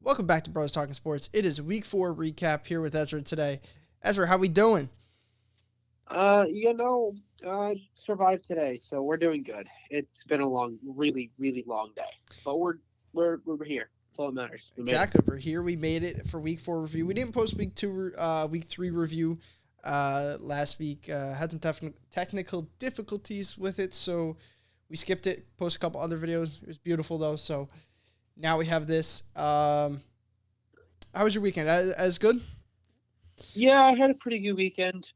Welcome back to Bros Talking Sports. It is Week 4 recap here with Ezra today. Ezra, how we doing? I survived today, so we're doing good. It's been a long, really, really long day, but we're here. That's all that matters. We made it. Exactly. We're here. We made it for Week 4 review. We didn't post Week 3 review last week. Had some technical difficulties with it, so we skipped it. Post a couple other videos. It was beautiful though. So now we have this. How was your weekend? As good? Yeah, I had a pretty good weekend.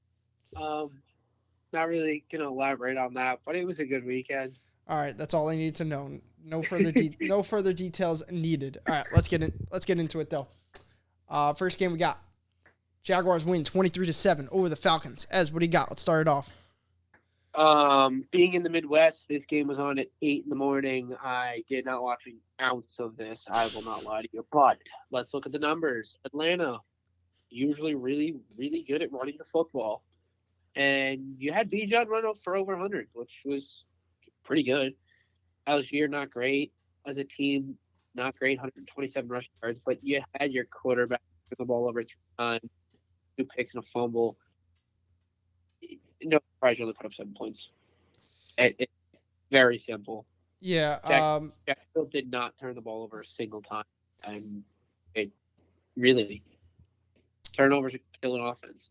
Not really gonna elaborate on that, but it was a good weekend. All right, that's all I need to know. No further no further details needed. All right, let's get into it though. First game we got Jaguars win 23-7 over the Falcons. Ez, what do you got? Let's start it off. Being in the Midwest, this game was on at 8 in the morning. I did not watch an ounce of this. I will not lie to you. But let's look at the numbers. Atlanta, usually really, really good at running the football. And you had Bijan run up for over 100, which was pretty good. Algier, not great. As a team, not great, 127 rushing yards. But you had your quarterback throw the ball over 3 times, 2 picks and a fumble. No surprise you only put up 7 points. It's very simple. Yeah. Jacksonville did not turn the ball over a single time. And it really, turnovers kill an offense.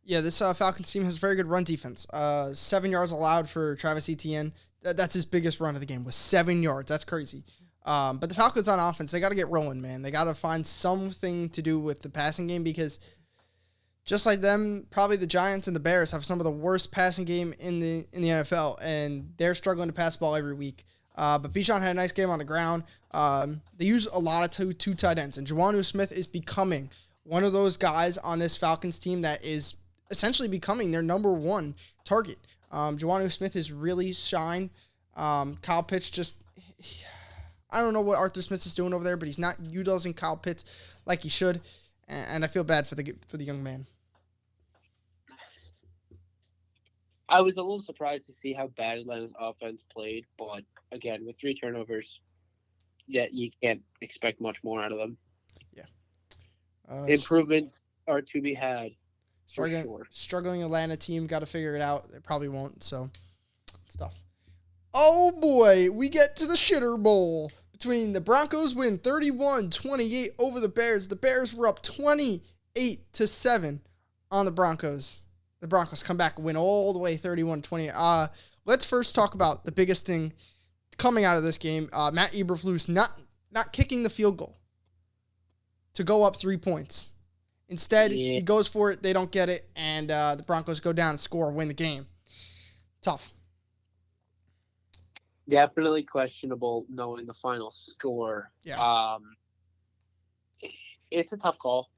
Yeah, this Falcons team has a very good run defense. 7 yards allowed for Travis Etienne. That's his biggest run of the game, was 7 yards. That's crazy. But the Falcons on offense, they got to get rolling, man. They got to find something to do with the passing game because just like them, probably the Giants and the Bears have some of the worst passing game in the NFL, and they're struggling to pass the ball every week. But Bijan had a nice game on the ground. They use a lot of two tight ends, and Juwannu Smith is becoming one of those guys on this Falcons team that is essentially becoming their number one target. Juwannu Smith has really shined. Kyle Pitts I don't know what Arthur Smith is doing over there, but he's not utilizing Kyle Pitts like he should, and I feel bad for the young man. I was a little surprised to see how bad Atlanta's offense played, but again, with 3 turnovers, yeah, you can't expect much more out of them. Yeah. Improvements are to be had. Struggling Atlanta team, got to figure it out. They probably won't, so it's tough. Oh boy, we get to the shitter bowl. Between the Broncos win 31-28 over the Bears. The Bears were up 28-7 on the Broncos. The Broncos come back and win all the way 31-28. Let's first talk about the biggest thing coming out of this game. Matt Eberflus not kicking the field goal to go up 3 points. Instead, he goes for it. They don't get it, and the Broncos go down and score, win the game. Tough. Definitely questionable knowing the final score. Yeah. It's a tough call.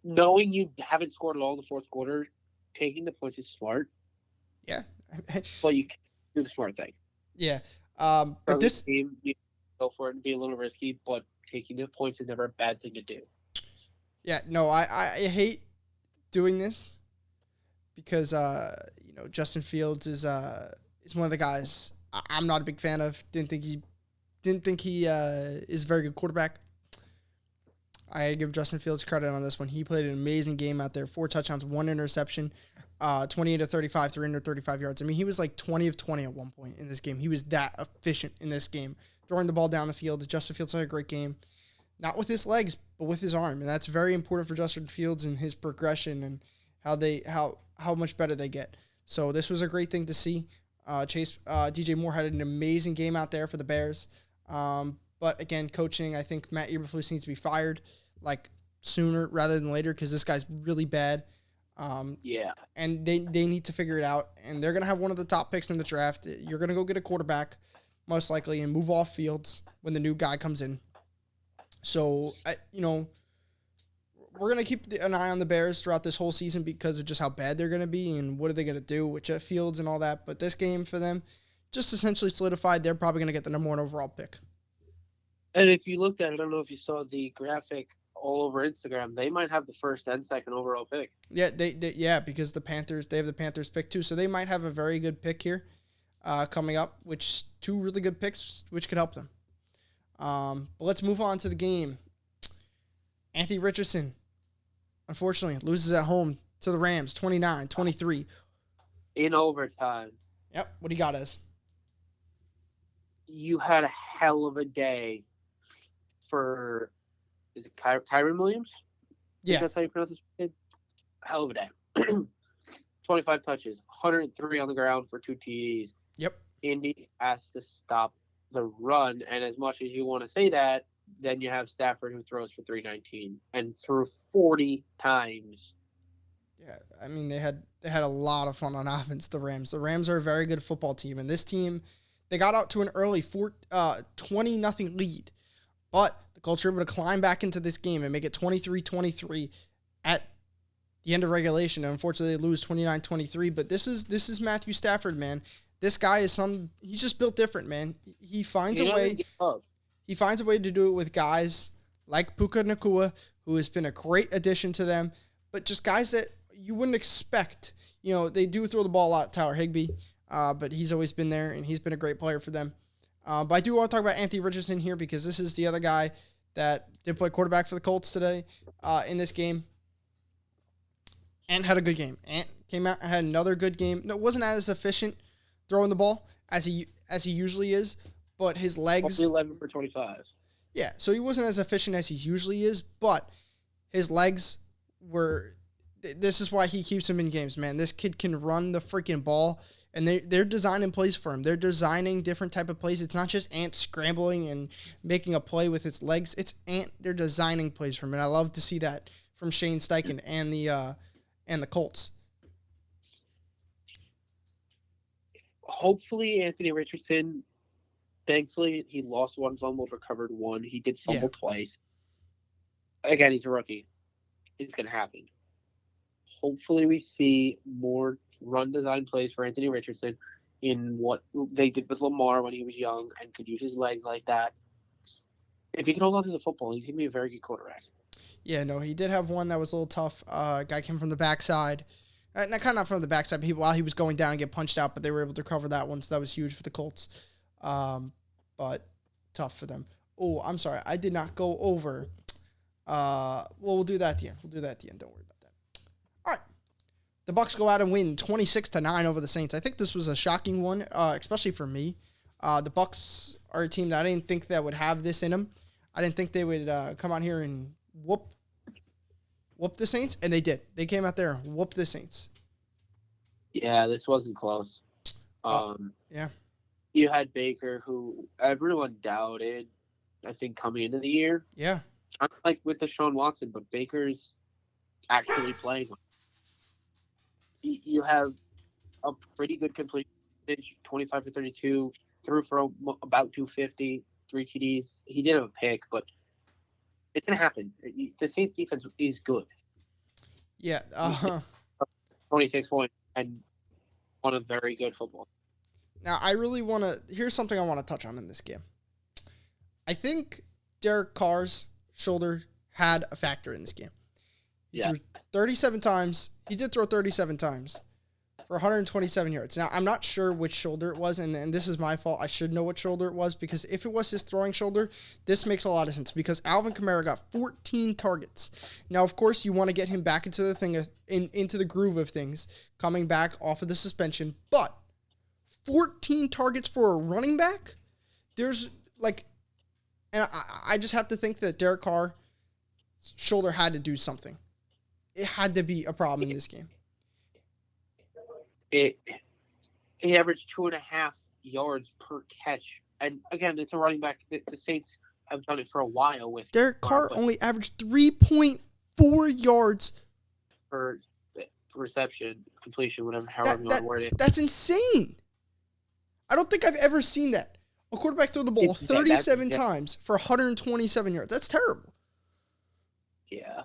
Knowing you haven't scored at all in the fourth quarter, taking the points is smart. Yeah. But you can't do the smart thing. Yeah. But this team, you go for it and be a little risky, but taking the points is never a bad thing to do. Yeah, no, I hate doing this because Justin Fields is one of the guys I'm not a big fan of. Didn't think he is a very good quarterback. I give Justin Fields credit on this one. He played an amazing game out there. 4 touchdowns, 1 interception, 28 of 35, 335 yards. I mean, he was like 20 of 20 at one point in this game. He was that efficient in this game, throwing the ball down the field. Justin Fields had a great game. Not with his legs, but with his arm. And that's very important for Justin Fields and his progression and how much better they get. So this was a great thing to see. DJ Moore had an amazing game out there for the Bears. But again, coaching, I think Matt Eberflus needs to be fired like sooner rather than later because this guy's really bad. Yeah. And they need to figure it out. And they're going to have one of the top picks in the draft. You're going to go get a quarterback, most likely, and move off Fields when the new guy comes in. So, we're going to keep an eye on the Bears throughout this whole season because of just how bad they're going to be and what are they going to do with Jet Fields and all that. But this game for them just essentially solidified they're probably going to get the number 1 overall pick. And if you looked at it, I don't know if you saw the graphic all over Instagram, they might have the first and second overall pick. Yeah, because they have the Panthers pick too, so they might have a very good pick here coming up, which 2 really good picks, which could help them. But let's move on to the game. Anthony Richardson, unfortunately, loses at home to the Rams, 29-23. In overtime. Yep. What do you got, Ez? You had a hell of a day for, is it Kyron Williams? Yeah. That's how you pronounce his name? Hell of a day. 25 touches, 103 on the ground for 2 TDs. Yep. Indy has to stop the run, and as much as you want to say that, then you have Stafford who throws for 319 and threw 40 times. Yeah, I mean they had a lot of fun on offense. The Rams are a very good football team, and this team, they got out to an early 20-0 lead, but the Colts were able to climb back into this game and make it 23-23 at the end of regulation. And unfortunately, they lose 29-23. But this is Matthew Stafford, man. This guy is he's just built different, man. He finds a way. He finds a way to do it with guys like Puka Nacua, who has been a great addition to them, but just guys that you wouldn't expect. You know, they do throw the ball a lot, Tyler Higbee, but he's always been there, and he's been a great player for them. But I do want to talk about Anthony Richardson here because this is the other guy that did play quarterback for the Colts today in this game. Ant had a good game. Ant came out and had another good game. No, it wasn't as efficient throwing the ball as he usually is, but his legs... 11 for 25. Yeah, so he wasn't as efficient as he usually is, but his legs were... This is why he keeps him in games, man. This kid can run the freaking ball, and they're designing plays for him. They're designing different type of plays. It's not just Ant scrambling and making a play with his legs. It's Ant. They're designing plays for him, and I love to see that from Shane Steichen and the Colts. Hopefully, Anthony Richardson, thankfully, he lost one fumble, recovered one. He did fumble twice. Again, he's a rookie. It's going to happen. Hopefully, we see more run design plays for Anthony Richardson in what they did with Lamar when he was young and could use his legs like that. If he can hold on to the football, he's going to be a very good quarterback. Yeah, no, he did have one that was a little tough. Guy came from the backside. Not kind of not from the backside, but while he was going down and get punched out, but they were able to cover that one, so that was huge for the Colts. But tough for them. Oh, I'm sorry. I did not go over. We'll do that at the end. Don't worry about that. All right. The Bucs go out and win 26-9 over the Saints. I think this was a shocking one, especially for me. The Bucs are a team that I didn't think that would have this in them. I didn't think they would come out here and whoop the Saints, and they did. They came out there and whooped the Saints. Yeah, this wasn't close. Yeah. You had Baker, who everyone doubted, I think, coming into the year. Yeah. Unlike with Deshaun Watson, but Baker's actually playing. You have a pretty good completion, 25 for 32, threw for about 250, 3 TDs. He did have a pick, but it's going to happen. The Saints defense is good. Yeah. 26 points and on a very good football. Now, I really want to... Here's something I want to touch on in this game. I think Derek Carr's shoulder had a factor in this game. He threw 37 times. He did throw 37 times for 127 yards. Now, I'm not sure which shoulder it was, and this is my fault. I should know what shoulder it was, because if it was his throwing shoulder, this makes a lot of sense, because Alvin Kamara got 14 targets. Now, of course, you want to get him back into the thing, into the groove of things, coming back off of the suspension, but 14 targets for a running back? There's, like, and I just have to think that Derek Carr's shoulder had to do something. It had to be a problem in this game. He averaged 2.5 yards per catch. And again, it's a running back. The Saints have done it for a while with Derek Carr only averaged 3.4 yards per reception, completion, however you want to word it. That's insane. I don't think I've ever seen that. A quarterback throw the ball 37 times for 127 yards. That's terrible. Yeah.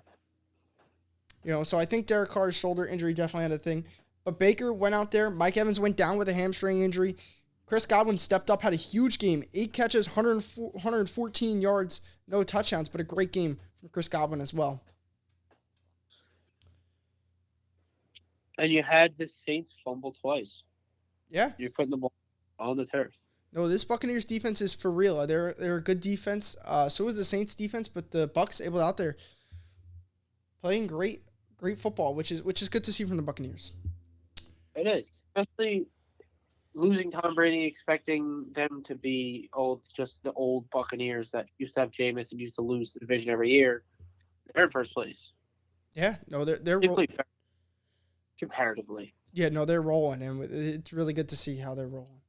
You know, so I think Derek Carr's shoulder injury definitely had a thing. But Baker went out there. Mike Evans went down with a hamstring injury. Chris Godwin stepped up, had a huge game. 8 catches, 114 yards, no touchdowns, but a great game from Chris Godwin as well. And you had the Saints fumble twice. Yeah. You're putting the ball on the turf. No, this Buccaneers defense is for real. They're a good defense. So is the Saints defense, but the Bucs able out there playing great football, which is good to see from the Buccaneers. It is, especially losing Tom Brady, expecting them to be just the old Buccaneers that used to have Jameis and used to lose the division every year. They're in first place. Yeah, no, they're comparatively. Yeah, no, they're rolling, and it's really good to see how they're rolling.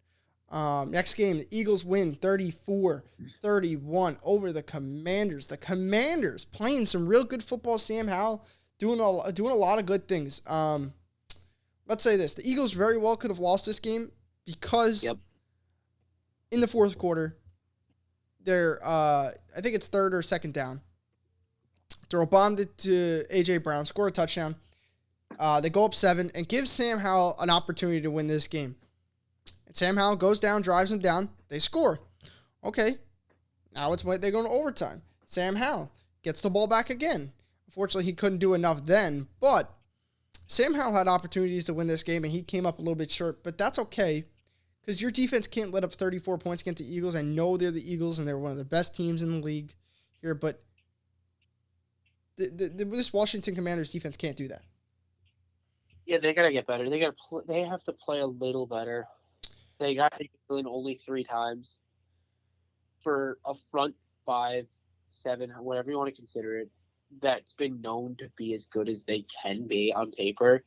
Next game, the Eagles win 34-31 over the Commanders. The Commanders playing some real good football. Sam Howell doing a lot of good things. Let's say this: the Eagles very well could have lost this game because in the fourth quarter, they're I think it's third or second down. Throw bombed it to A.J. Brown, score a touchdown. They go up 7 and give Sam Howell an opportunity to win this game. And Sam Howell goes down, drives them down. They score. Okay. Now they go to overtime. Sam Howell gets the ball back again. Unfortunately, he couldn't do enough then. But Sam Howell had opportunities to win this game, and he came up a little bit short. But that's okay because your defense can't let up 34 points against the Eagles. I know they're the Eagles, and they're one of the best teams in the league here. But this Washington Commanders defense can't do that. Yeah, they gotta get better. They have to play a little better. They got to win only 3 times for a front 5, 7, whatever you want to consider it. That's been known to be as good as they can be on paper.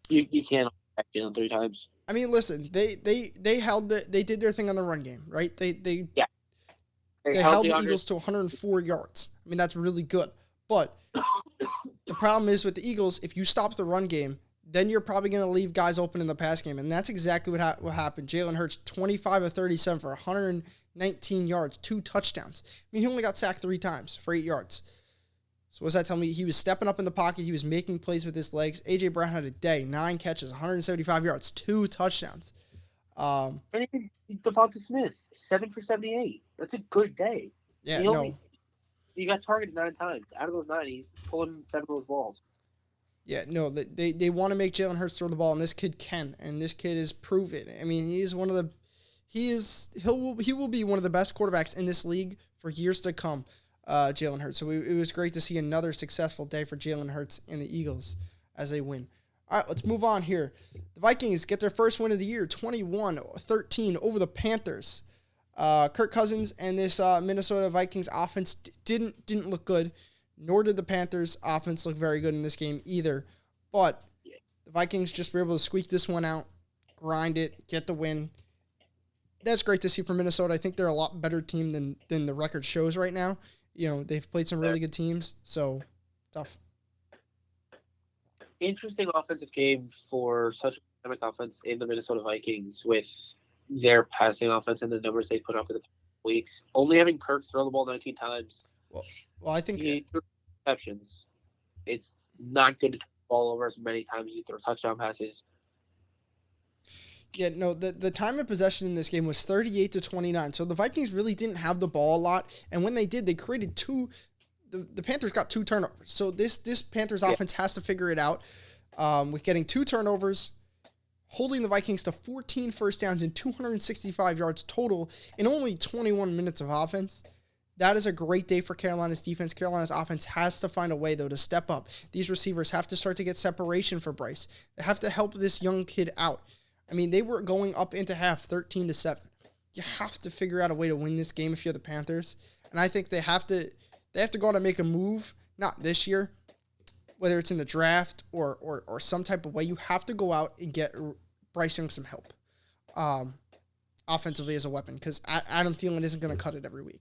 You can't expect them 3 times. I mean, listen, they did their thing on the run game, right? They held the Eagles to 104 yards. I mean, that's really good. But the problem is with the Eagles, if you stop the run game, then you're probably going to leave guys open in the pass game. And that's exactly what happened. Jalen Hurts, 25 of 37 for 119 yards, 2 touchdowns. I mean, he only got sacked 3 times for 8 yards. So what does that tell me? He was stepping up in the pocket. He was making plays with his legs. A.J. Brown had a day, 9 catches, 175 yards, 2 touchdowns. Devonta Smith, 7 for 78. That's a good day. Yeah, He got targeted 9 times. Out of those 9, he's pulling 7 of those balls. Yeah, no, they want to make Jalen Hurts throw the ball, and this kid can, and this kid has proven it. I mean, he will be one of the best quarterbacks in this league for years to come, Jalen Hurts. So it was great to see another successful day for Jalen Hurts and the Eagles as they win. All right, let's move on here. The Vikings get their first win of the year, 21-13 over the Panthers. Kirk Cousins and this Minnesota Vikings offense didn't look good, nor did the Panthers offense look very good in this game either. But the Vikings just were able to squeak this one out, grind it, get the win. That's great to see for Minnesota. I think they're a lot better team than the record shows right now. You know, they've played some really good teams, so tough. Interesting offensive game for such a dynamic offense in the Minnesota Vikings with their passing offense and the numbers they put up in the weeks. Only having Kirk throw the ball 19 times. Well, I think he threw exceptions. It's not good to turn the ball over as many times as you throw touchdown passes. Yeah, no, the time of possession in this game was 38-29. So the Vikings really didn't have the ball a lot, and when they did, they created 2. The Panthers got 2 turnovers. So this Panthers offense has to figure it out with getting 2 turnovers, holding the Vikings to 14 first downs and 265 yards total in only 21 minutes of offense. That is a great day for Carolina's defense. Carolina's offense has to find a way, though, to step up. These receivers have to start to get separation for Bryce. They have to help this young kid out. I mean, they were going up into half 13-7. You have to figure out a way to win this game if you're the Panthers. And I think they have to go out and make a move, not this year, whether it's in the draft or some type of way. You have to go out and get Bryce Young some help offensively as a weapon, because Adam Thielen isn't going to cut it every week.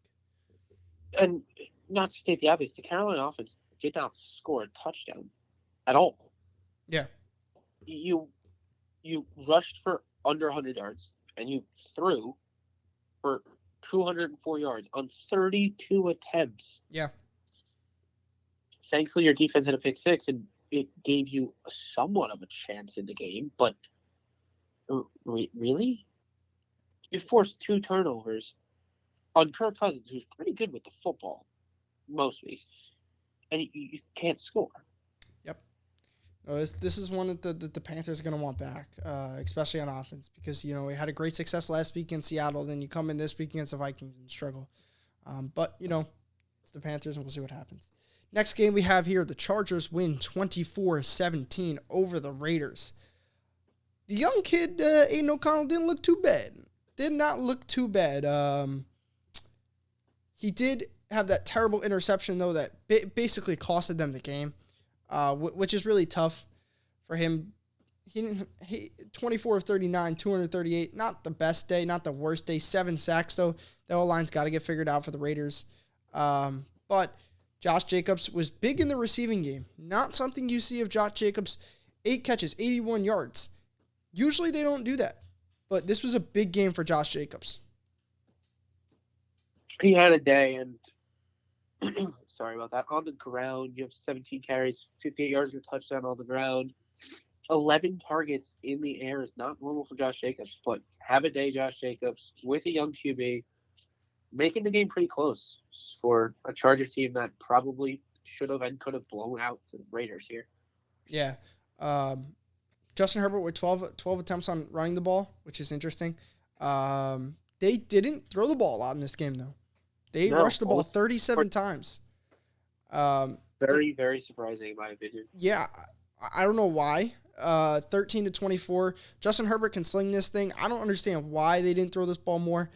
And not to state the obvious, the Carolina offense did not score a touchdown at all. Yeah. You rushed for under 100 yards, and you threw for 204 yards on 32 attempts. Yeah. Thankfully, your defense had a pick 6, and it gave you somewhat of a chance in the game. But really? You forced 2 turnovers on Kirk Cousins, who's pretty good with the football most weeks, and you can't score. Yep. No, this is one that the Panthers are going to want back, especially on offense, because, we had a great success last week in Seattle. Then you come in this week against the Vikings and struggle. But, it's the Panthers, and we'll see what happens. Next game we have here, the Chargers win 24-17 over the Raiders. The young kid, Aiden O'Connell, didn't look too bad. Did not look too bad. He did have that terrible interception, though, that basically costed them the game, which is really tough for him. He 24 of 39, 238. Not the best day, not the worst day. 7 sacks, though. The O-line's got to get figured out for the Raiders. But Josh Jacobs was big in the receiving game. Not something you see of Josh Jacobs. 8 catches, 81 yards. Usually they don't do that. But this was a big game for Josh Jacobs. He had a day, and sorry about that. On the ground, you have 17 carries, 58 yards and a touchdown on the ground. 11 targets in the air is not normal for Josh Jacobs, but have a day, Josh Jacobs, with a young QB, making the game pretty close for a Chargers team that probably should have and could have blown out the Raiders here. Yeah. Justin Herbert with 12 attempts on running the ball, which is interesting. They didn't throw the ball a lot in this game, though. They rushed the ball 37 times. Very, very surprising, in my opinion. Yeah, I don't know why. 13-24. Justin Herbert can sling this thing. I don't understand why they didn't throw this ball more.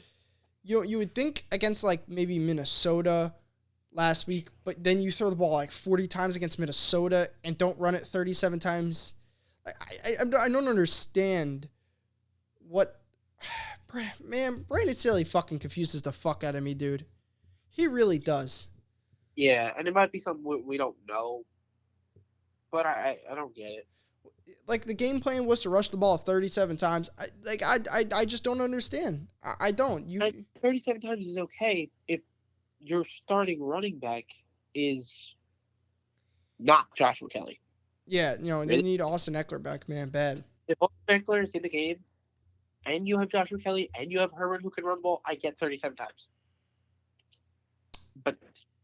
You would think against, maybe Minnesota last week, but then you throw the ball 40 times against Minnesota and don't run it 37 times. I don't understand what... Man, Brandon Staley fucking confuses the fuck out of me, dude. He really does. Yeah, and it might be something we don't know, but I don't get it. The game plan was to rush the ball 37 times. I just don't understand. I don't. 37 times is okay if your starting running back is not Joshua Kelly. Yeah, they need Austin Eckler back, man, bad. If Austin Eckler is in the game, and you have Joshua Kelly, and you have Herbert who can run the ball, I get 37 times. But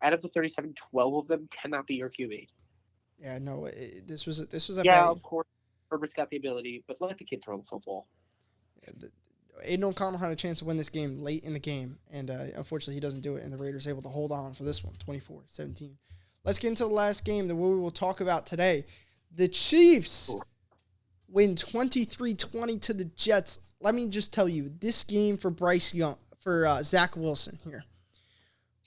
out of the 37, 12 of them cannot be your QB. Yeah, no, this was a yeah, of course, Herbert's got the ability, but let the kid throw the football. Aiden O'Connell had a chance to win this game late in the game, and unfortunately he doesn't do it, and the Raiders able to hold on for this one, 24-17. Let's get into the last game that we will talk about today. The Chiefs win 23-20 to the Jets. Let me just tell you, this game for Zach Wilson here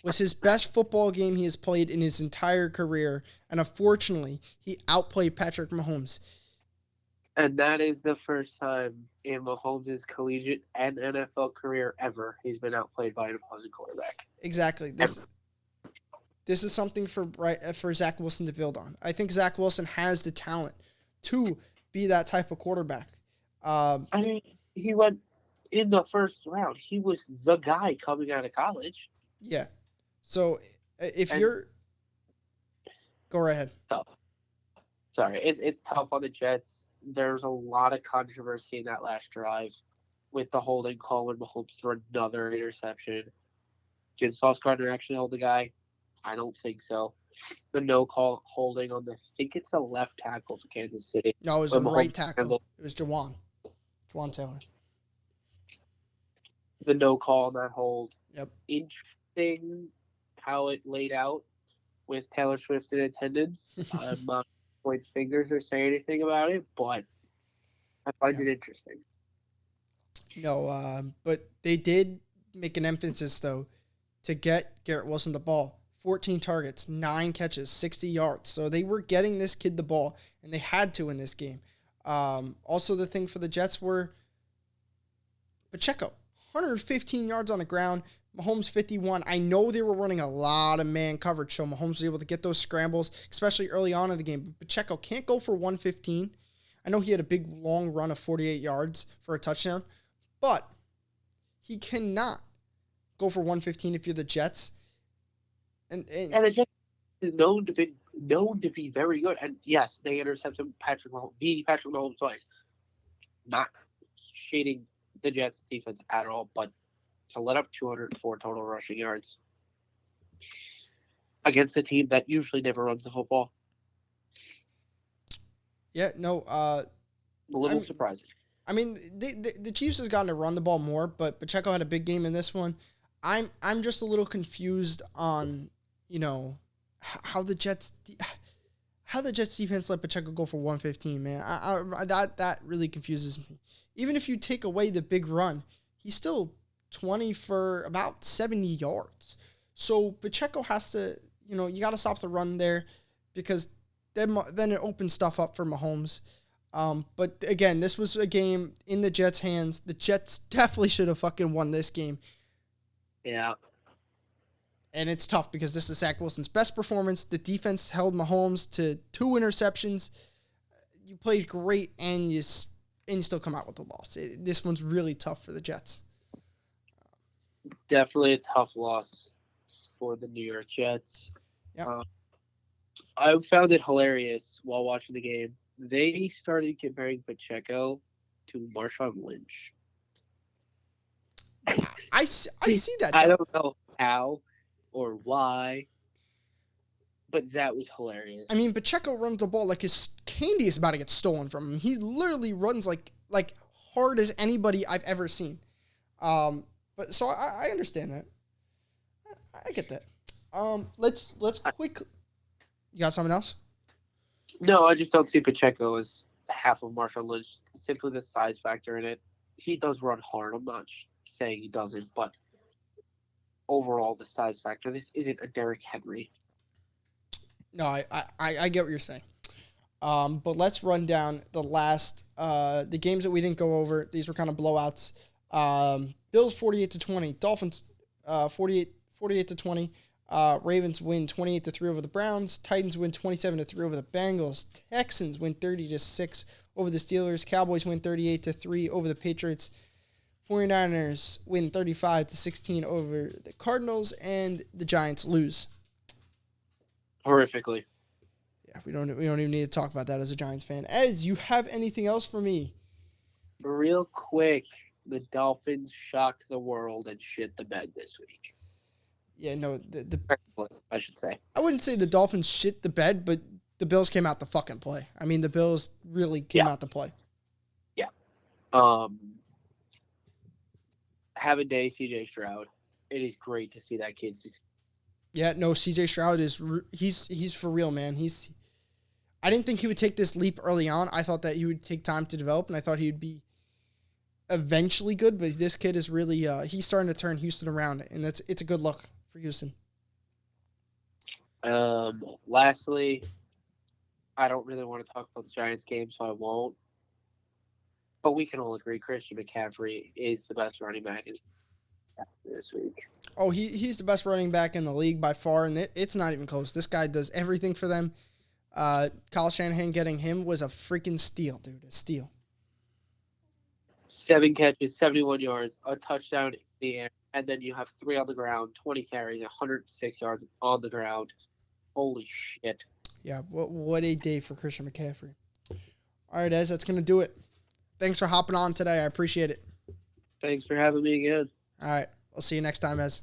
was his best football game he has played in his entire career, and unfortunately, he outplayed Patrick Mahomes. And that is the first time in Mahomes' collegiate and NFL career ever he's been outplayed by an opposing quarterback. Exactly. This is something for Zach Wilson to build on. I think Zach Wilson has the talent to be that type of quarterback. He went in the first round. He was the guy coming out of college. Yeah. So go right ahead. Tough. Sorry, it's tough on the Jets. There's a lot of controversy in that last drive with the holding call when Mahomes threw another interception. Did Sauce Gardner actually hold the guy? I don't think so. The no call holding on I think it's the left tackle for Kansas City. No, it was the right tackle. It was Juwan Taylor. The no call on that hold. Yep. Interesting how it laid out with Taylor Swift in attendance. I'm not point fingers or say anything about it, but I find it interesting. No, but they did make an emphasis, though, to get Garrett Wilson the ball. 14 targets, 9 catches, 60 yards. So they were getting this kid the ball, and they had to in this game. Also, the thing for the Jets were Pacheco, 115 yards on the ground, Mahomes 51. I know they were running a lot of man coverage, so Mahomes was able to get those scrambles, especially early on in the game. But Pacheco can't go for 115. I know he had a big, long run of 48 yards for a touchdown, but he cannot go for 115 if you're the Jets. And the Jets is known to be very good. And yes, they intercepted Patrick Mahomes twice. Not shading the Jets defense at all, but to let up 204 total rushing yards against a team that usually never runs the football. Yeah, no. A little surprising. I mean, the Chiefs has gotten to run the ball more, but Pacheco had a big game in this one. I'm just a little confused on, how the Jets defense let Pacheco go for 115, man. That really confuses me. Even if you take away the big run, he's still 20 for about 70 yards. So Pacheco has to, you got to stop the run there because then it opens stuff up for Mahomes. But again, this was a game in the Jets' hands. The Jets definitely should have fucking won this game. Yeah. And it's tough because this is Zach Wilson's best performance. The defense held Mahomes to 2 interceptions. You played great, and you still come out with the loss. This one's really tough for the Jets. Definitely a tough loss for the New York Jets. Yep. I found it hilarious while watching the game. They started comparing Pacheco to Marshawn Lynch. I see that. I don't know how or why, but that was hilarious. I mean, Pacheco runs the ball like his candy is about to get stolen from him. He literally runs like hard as anybody I've ever seen. But so I understand that. I get that. Let's quick. You got something else? No, I just don't see Pacheco as half of Marshawn Lynch. Simply the size factor in it. He does run hard. I'm not saying he doesn't, but overall, the size factor. This isn't a Derrick Henry. No, I get what you're saying. But let's run down the last the games that we didn't go over. These were kind of blowouts. Bills 48-20, Dolphins 48-20. Ravens win 28-3 over the Browns. Titans win 27-3 over the Bengals. Texans win 30-6 over the Steelers. Cowboys win 38-3 over the Patriots. 49ers win 35-16 over the Cardinals, and the Giants lose. Horrifically. Yeah, we don't even need to talk about that as a Giants fan. Ez, you have anything else for me? Real quick, the Dolphins shocked the world and shit the bed this week. Yeah, no, I should say. I wouldn't say the Dolphins shit the bed, but the Bills came out to fucking play. I mean, the Bills really came out to play. Yeah. Have a day, CJ Stroud. It is great to see that kid succeed. Yeah, no, CJ Stroud he's for real, man. I didn't think he would take this leap early on. I thought that he would take time to develop, and I thought he would be eventually good. But this kid is really he's starting to turn Houston around, and it's a good look for Houston. Lastly, I don't really want to talk about the Giants game, so I won't. But we can all agree Christian McCaffrey is the best running back this week. Oh, he's the best running back in the league by far, and it's not even close. This guy does everything for them. Kyle Shanahan getting him was a freaking steal, dude. A steal. 7 catches, 71 yards, a touchdown in the air, and then you have 3 on the ground, 20 carries, 106 yards on the ground. Holy shit. Yeah, what a day for Christian McCaffrey. All right, Ez, that's going to do it. Thanks for hopping on today. I appreciate it. Thanks for having me again. All right. I'll see you next time, Ez.